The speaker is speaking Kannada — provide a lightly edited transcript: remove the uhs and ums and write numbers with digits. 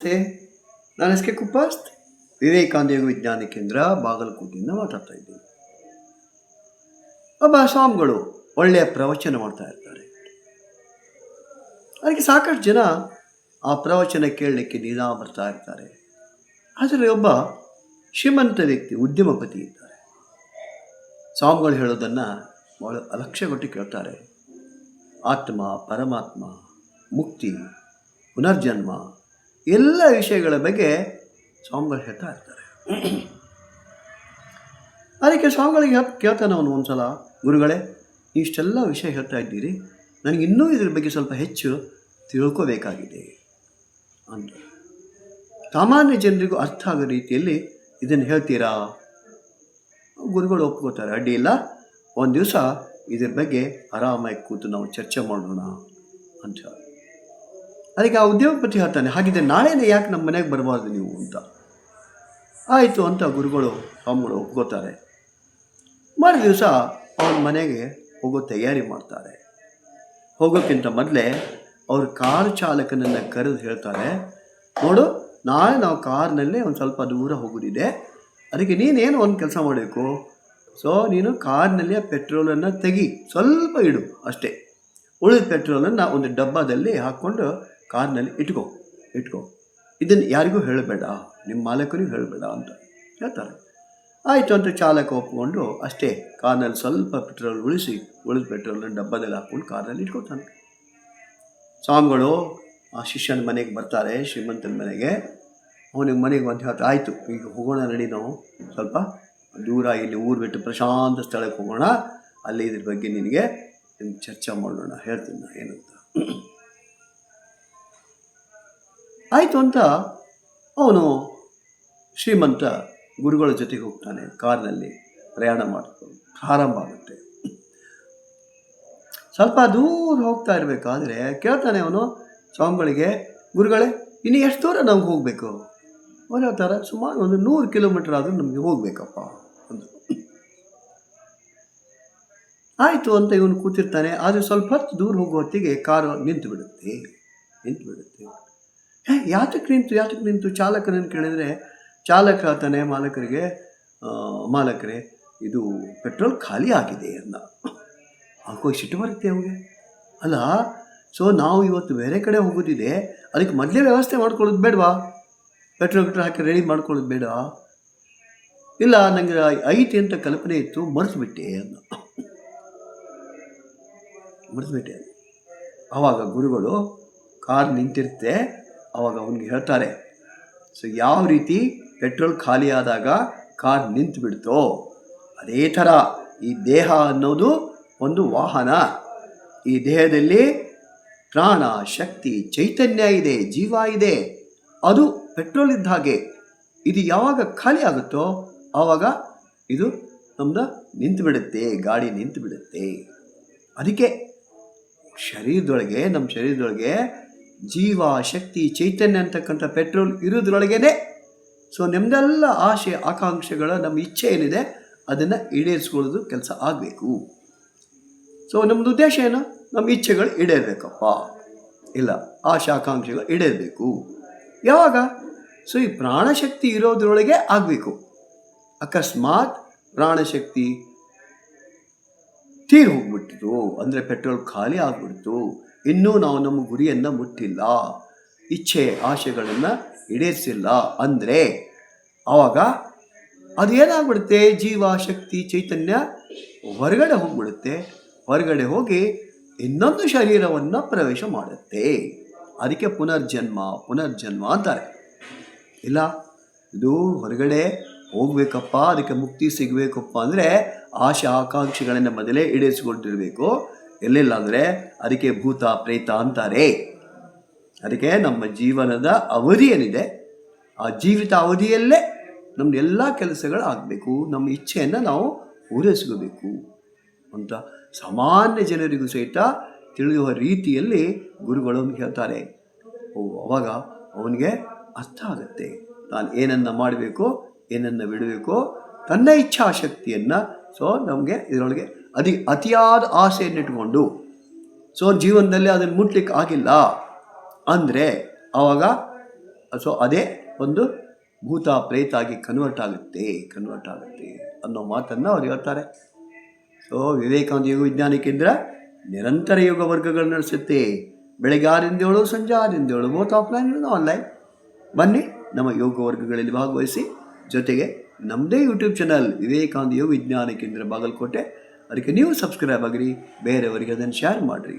ನಮಸ್ತೆ. ನಾನು ಎಸ್ ಕೆ ಕುಪ್ಪಸ್ಟ್, ವಿವೇಕಾನಂದ ಯೋಗ ವಿಜ್ಞಾನ ಕೇಂದ್ರ, ಬಾಗಲಕೋಟೆಯಿಂದ ಮಾತಾಡ್ತಾ ಇದ್ದೀನಿ. ಒಬ್ಬ ಸ್ವಾಮಿಗಳು ಒಳ್ಳೆಯ ಪ್ರವಚನ ಮಾಡ್ತಾ ಇರ್ತಾರೆ. ಅದಕ್ಕೆ ಸಾಕಷ್ಟು ಜನ ಆ ಪ್ರವಚನ ಕೇಳಲಿಕ್ಕೆ ದಿನ ಬರ್ತಾ ಇರ್ತಾರೆ. ಆದರೆ ಒಬ್ಬ ಶ್ರೀಮಂತ ವ್ಯಕ್ತಿ, ಉದ್ಯಮಪತಿ ಇದ್ದಾರೆ. ಸ್ವಾಮಿಗಳು ಹೇಳೋದನ್ನು ಭಾಳ ಅಲಕ್ಷ್ಯಗೊಟ್ಟು ಕೇಳ್ತಾರೆ. ಆತ್ಮ, ಪರಮಾತ್ಮ, ಮುಕ್ತಿ, ಪುನರ್ಜನ್ಮ ಎಲ್ಲ ವಿಷಯಗಳ ಬಗ್ಗೆ ಸ್ವಾಮಿಗಳು ಹೇಳ್ತಾ ಇರ್ತಾರೆ. ಅದಕ್ಕೆ ಸ್ವಾಮಿಗಳಿಗೆ ಕೇಳ್ತಾನೆ ಅವನು ಒಂದ್ಸಲ, ಗುರುಗಳೇ, ಇಷ್ಟೆಲ್ಲ ವಿಷಯ ಹೇಳ್ತಾ ಇದ್ದೀರಿ, ನನಗೆ ಇನ್ನೂ ಇದ್ರ ಬಗ್ಗೆ ಸ್ವಲ್ಪ ಹೆಚ್ಚು ತಿಳ್ಕೋಬೇಕಾಗಿದೆ ಅಂತ. ಸಾಮಾನ್ಯ ಜನರಿಗೂ ಅರ್ಥ ಆಗೋ ರೀತಿಯಲ್ಲಿ ಇದನ್ನು ಹೇಳ್ತೀರಾ? ಗುರುಗಳು ಒಪ್ಕೋತಾರೆ, ಅಡ್ಡಿ ಇಲ್ಲ, ಒಂದು ದಿವಸ ಇದ್ರ ಬಗ್ಗೆ ಆರಾಮಾಗಿ ಕೂತು ನಾವು ಚರ್ಚೆ ಮಾಡೋಣ ಅಂತ. ಅದಕ್ಕೆ ಆ ಉದ್ಯೋಗಪತಿ ಹೇಳ್ತಾನೆ, ಹಾಗಿದ್ರೆ ನಾಳೆನೇ ಯಾಕೆ ನಮ್ಮ ಮನೆಗೆ ಬರಬಾರ್ದು ನೀವು ಅಂತ. ಆಯಿತು ಅಂತ ಗುರುಗಳು ಸ್ವಾಮಿಗಳು ಒಪ್ಕೋತಾರೆ. ಮರು ದಿವಸ ಅವನ ಮನೆಗೆ ಹೋಗೋ ತಯಾರಿ ಮಾಡ್ತಾರೆ. ಹೋಗೋಕ್ಕಿಂತ ಮೊದಲೇ ಅವ್ರ ಕಾರು ಚಾಲಕನನ್ನು ಕರೆದು ಹೇಳ್ತಾರೆ, ನೋಡು, ನಾಳೆ ನಾವು ಕಾರ್ನಲ್ಲೇ ಒಂದು ಸ್ವಲ್ಪ ದೂರ ಹೋಗೋದಿದೆ, ಅದಕ್ಕೆ ನೀನೇನು ಒಂದು ಕೆಲಸ ಮಾಡಬೇಕು, ಸೊ ನೀನು ಕಾರ್ನಲ್ಲೇ ಪೆಟ್ರೋಲನ್ನು ತೆಗಿ, ಸ್ವಲ್ಪ ಇಡು ಅಷ್ಟೇ, ಉಳಿದ ಪೆಟ್ರೋಲನ್ನು ಒಂದು ಡಬ್ಬದಲ್ಲಿ ಹಾಕ್ಕೊಂಡು ಕಾರ್ನಲ್ಲಿ ಇಟ್ಕೋ. ಇದನ್ನು ಯಾರಿಗೂ ಹೇಳಬೇಡ, ನಿಮ್ಮ ಮಾಲಕನಿಗೂ ಹೇಳಬೇಡ ಅಂತ ಹೇಳ್ತಾರೆ. ಆಯಿತು ಅಂತ ಚಾಲಕ ಒಪ್ಪಿಕೊಂಡು ಅಷ್ಟೇ ಕಾರ್ನಲ್ಲಿ ಸ್ವಲ್ಪ ಪೆಟ್ರೋಲ್ ಉಳಿಸಿ ಉಳಿದ ಪೆಟ್ರೋಲನ್ನು ಡಬ್ಬದಲ್ಲಿ ಹಾಕ್ಕೊಂಡು ಕಾರ್ನಲ್ಲಿ ಇಟ್ಕೋತಾನೆ. ಸ್ವಾಮಿಗಳು ಆ ಶಿಷ್ಯನ ಮನೆಗೆ ಬರ್ತಾರೆ, ಶ್ರೀಮಂತನ ಮನೆಗೆ. ಅವನಿಗೆ ಮನೆಗೆ ಬಂದು ಹೇಳ್ತಾರೆ, ಆಯಿತು ಈಗ ಹೋಗೋಣ ನಡಿ, ನಾವು ಸ್ವಲ್ಪ ದೂರ ಇಲ್ಲಿ ಊರು ಬಿಟ್ಟು ಪ್ರಶಾಂತ ಸ್ಥಳಕ್ಕೆ ಹೋಗೋಣ, ಅಲ್ಲಿ ಇದ್ರ ಬಗ್ಗೆ ನಿನಗೆ ಚರ್ಚೆ ಮಾಡೋಣ, ಹೇಳ್ತೀನಿ ನಾನು ಏನಂತ. ಆಯಿತು ಅಂತ ಅವನು ಶ್ರೀಮಂತ ಗುರುಗಳ ಜೊತೆಗೆ ಹೋಗ್ತಾನೆ. ಕಾರ್ನಲ್ಲಿ ಪ್ರಯಾಣ ಮಾಡ್ಕೊಂಡು ಪ್ರಾರಂಭ ಆಗುತ್ತೆ. ಸ್ವಲ್ಪ ದೂರ ಹೋಗ್ತಾ ಇರಬೇಕಾದ್ರೆ ಕೇಳ್ತಾನೆ ಅವನು ಸ್ವಾಮಿಗಳಿಗೆ, ಗುರುಗಳೇ, ಇನ್ನು ಎಷ್ಟು ದೂರ ನಮ್ಗೆ ಹೋಗಬೇಕು? ಅವ್ರು ಹೇಳ್ತಾರೆ, ಸುಮಾರು ಒಂದು 100 ಕಿಲೋಮೀಟರ್ ಆದರೂ ನಮಗೆ ಹೋಗ್ಬೇಕಪ್ಪ ಅಂತ. ಆಯಿತು ಅಂತ ಇವನು ಕೂತಿರ್ತಾನೆ. ಆದರೆ ಸ್ವಲ್ಪ ಹೊತ್ತು ದೂರ ಹೋಗೋ ಹೊತ್ತಿಗೆ ಕಾರು ನಿಂತು ಬಿಡುತ್ತೆ. ಯಾತಕ್ಕೆ ನಿಂತು ಚಾಲಕನನ್ನು ಕೇಳಿದರೆ, ಚಾಲಕ ಹೇಳ್ತಾನೆ ಮಾಲಕರಿಗೆ, ಮಾಲಕರೇ, ಇದು ಪೆಟ್ರೋಲ್ ಖಾಲಿ ಆಗಿದೆ ಅಂದ. ಹಾಕೋ ಸಿಟ್ಟು ಬರುತ್ತೆ ಅವಾಗ. ಅಲ್ಲ, ಸೊ ನಾವು ಇವತ್ತು ಬೇರೆ ಕಡೆ ಹೋಗೋದಿದೆ, ಅದಕ್ಕೆ ಮೊದಲೇ ವ್ಯವಸ್ಥೆ ಮಾಡ್ಕೊಳ್ಳೋದು ಬೇಡವಾ? ಪೆಟ್ರೋಲ್ ಹಾಕಿ ರೆಡಿ ಮಾಡ್ಕೊಳ್ಳೋದು ಬೇಡ? ಇಲ್ಲ, ನನಗೆ ಐತಿ ಅಂತ ಕಲ್ಪನೆ ಇತ್ತು, ಮರೆತುಬಿಟ್ಟೆ ಅಂದ. ಆವಾಗ ಗುರುಗಳು ಕಾರ್ ನಿಂತಿರುತ್ತೆ, ಆವಾಗ ಅವನಿಗೆ ಹೇಳ್ತಾರೆ, ಸೊ ಯಾವ ರೀತಿ ಪೆಟ್ರೋಲ್ ಖಾಲಿ ಆದಾಗ ಕಾರ್ ನಿಂತು ಬಿಡ್ತೋ, ಅದೇ ಥರ ಈ ದೇಹ ಅನ್ನೋದು ಒಂದು ವಾಹನ. ಈ ದೇಹದಲ್ಲಿ ಪ್ರಾಣ, ಶಕ್ತಿ, ಚೈತನ್ಯ ಇದೆ, ಜೀವ ಇದೆ. ಅದು ಪೆಟ್ರೋಲ್ ಇದ್ದ ಹಾಗೆ. ಇದು ಯಾವಾಗ ಖಾಲಿ ಆಗುತ್ತೋ ಆವಾಗ ಇದು ನಮ್ದು ನಿಂತು ಬಿಡುತ್ತೆ, ಗಾಡಿ ನಿಂತು ಬಿಡುತ್ತೆ. ಅದಕ್ಕೆ ನಮ್ಮ ಶರೀರದೊಳಗೆ ಜೀವ, ಶಕ್ತಿ, ಚೈತನ್ಯ ಅಂತಕ್ಕಂಥ ಪೆಟ್ರೋಲ್ ಇರೋದ್ರೊಳಗೇನೆ. ಸೊ ನಮ್ಮದೆಲ್ಲ ಆಸೆ, ಆಕಾಂಕ್ಷೆಗಳ, ನಮ್ಮ ಇಚ್ಛೆ ಏನಿದೆ ಅದನ್ನು ಈಡೇರಿಸ್ಕೊಳ್ಳೋದು ಕೆಲಸ ಆಗಬೇಕು. ಸೊ ನಮ್ಮದು ಉದ್ದೇಶ ಏನು? ನಮ್ಮ ಇಚ್ಛೆಗಳು ಈಡೇರಬೇಕಪ್ಪ, ಇಲ್ಲ ಆಶೆ ಆಕಾಂಕ್ಷೆಗಳು ಈಡೇರಬೇಕು. ಯಾವಾಗ? ಸೊ ಈ ಪ್ರಾಣಶಕ್ತಿ ಇರೋದ್ರೊಳಗೆ ಆಗಬೇಕು. ಅಕಸ್ಮಾತ್ ಪ್ರಾಣಶಕ್ತಿ ತೀರು ಹೋಗ್ಬಿಟ್ಟಿತು ಅಂದರೆ ಪೆಟ್ರೋಲ್ ಖಾಲಿ ಆಗಿಬಿಡ್ತು, ಇನ್ನೂ ನಾವು ನಮ್ಮ ಗುರಿಯನ್ನು ಮುಟ್ಟಿಲ್ಲ, ಇಚ್ಛೆ ಆಶೆಗಳನ್ನು ಈಡೇರಿಸಿಲ್ಲ ಅಂದರೆ ಆವಾಗ ಅದೇನಾಗ್ಬಿಡುತ್ತೆ, ಜೀವ, ಶಕ್ತಿ, ಚೈತನ್ಯ ಹೊರಗಡೆ ಹೋಗ್ಬಿಡುತ್ತೆ. ಹೊರಗಡೆ ಹೋಗಿ ಇನ್ನೊಂದು ಶರೀರವನ್ನು ಪ್ರವೇಶ ಮಾಡುತ್ತೆ. ಅದಕ್ಕೆ ಪುನರ್ಜನ್ಮ ಅಂತಾರೆ. ಇಲ್ಲ, ಇದು ಹೊರಗಡೆ ಹೋಗ್ಬೇಕಪ್ಪ, ಅದಕ್ಕೆ ಮುಕ್ತಿ ಸಿಗಬೇಕಪ್ಪ ಅಂದರೆ ಆಶೆ ಆಕಾಂಕ್ಷೆಗಳನ್ನು ಮೊದಲೇ ಈಡೇರಿಸಿಕೊಳ್ತಿರ್ಬೇಕು. ಎಲ್ಲಿಲ್ಲ ಅಂದರೆ ಅದಕ್ಕೆ ಭೂತ ಪ್ರೇತ ಅಂತಾರೆ. ಅದಕ್ಕೆ ನಮ್ಮ ಜೀವನದ ಅವಧಿ ಏನಿದೆ, ಆ ಜೀವಿತ ಅವಧಿಯಲ್ಲೇ ನಮ್ಮ ಎಲ್ಲ ಕೆಲಸಗಳು ಆಗಬೇಕು, ನಮ್ಮ ಇಚ್ಛೆಯನ್ನು ನಾವು ಪೂರೈಸ್ಕೋಬೇಕು ಅಂತ ಸಾಮಾನ್ಯ ಜನರಿಗೂ ಸಹಿತ ತಿಳಿಯುವ ರೀತಿಯಲ್ಲಿ ಗುರುಗಳು ಹೇಳ್ತಾರೆ. ಅವಾಗ ಅವನಿಗೆ ಅರ್ಥ ಆಗುತ್ತೆ, ತಾನು ಏನನ್ನು ಮಾಡಬೇಕು, ಏನನ್ನು ಬಿಡಬೇಕು, ತನ್ನ ಇಚ್ಛಾಶಕ್ತಿಯನ್ನು. ಸೊ ನಮಗೆ ಇದರೊಳಗೆ ಅತಿಯಾದ ಆಸೆಯನ್ನಿಟ್ಕೊಂಡು ಸೊ ಜೀವನದಲ್ಲಿ ಅದನ್ನು ಮುಟ್ಲಿಕ್ಕೆ ಆಗಿಲ್ಲ ಅಂದರೆ ಆವಾಗ ಸೊ ಅದೇ ಒಂದು ಭೂತ ಪ್ರೇತ ಆಗಿ ಕನ್ವರ್ಟ್ ಆಗುತ್ತೆ ಅನ್ನೋ ಮಾತನ್ನು ಅವ್ರು ಹೇಳ್ತಾರೆ. ಸೊ ವಿವೇಕಾನಂದ ಯೋಗ ವಿಜ್ಞಾನ ಕೇಂದ್ರ ನಿರಂತರ ಯೋಗ ವರ್ಗಗಳು ನಡೆಸುತ್ತೆ. ಬೆಳಗ್ಗೆ 6ರಿಂದ 7, ಸಂಜೆ 6ರಿಂದ 7, ಬೋತ್ ಆಫ್ಲೈನ್ ಆನ್ಲೈನ್. ಬನ್ನಿ ನಮ್ಮ ಯೋಗ ವರ್ಗಗಳಲ್ಲಿ ಭಾಗವಹಿಸಿ. ಜೊತೆಗೆ ನಮ್ಮದೇ ಯೂಟ್ಯೂಬ್ ಚಾನಲ್ ವಿವೇಕಾನಂದ ಯೋಗ ವಿಜ್ಞಾನ ಕೇಂದ್ರ ಬಾಗಲಕೋಟೆ, ಅದಕ್ಕೆ ನೀವು ಸಬ್ಸ್ಕ್ರೈಬ್ ಆಗಿರಿ, ಬೇರೆಯವರಿಗೆ ಅದನ್ನು ಶೇರ್ ಮಾಡಿರಿ.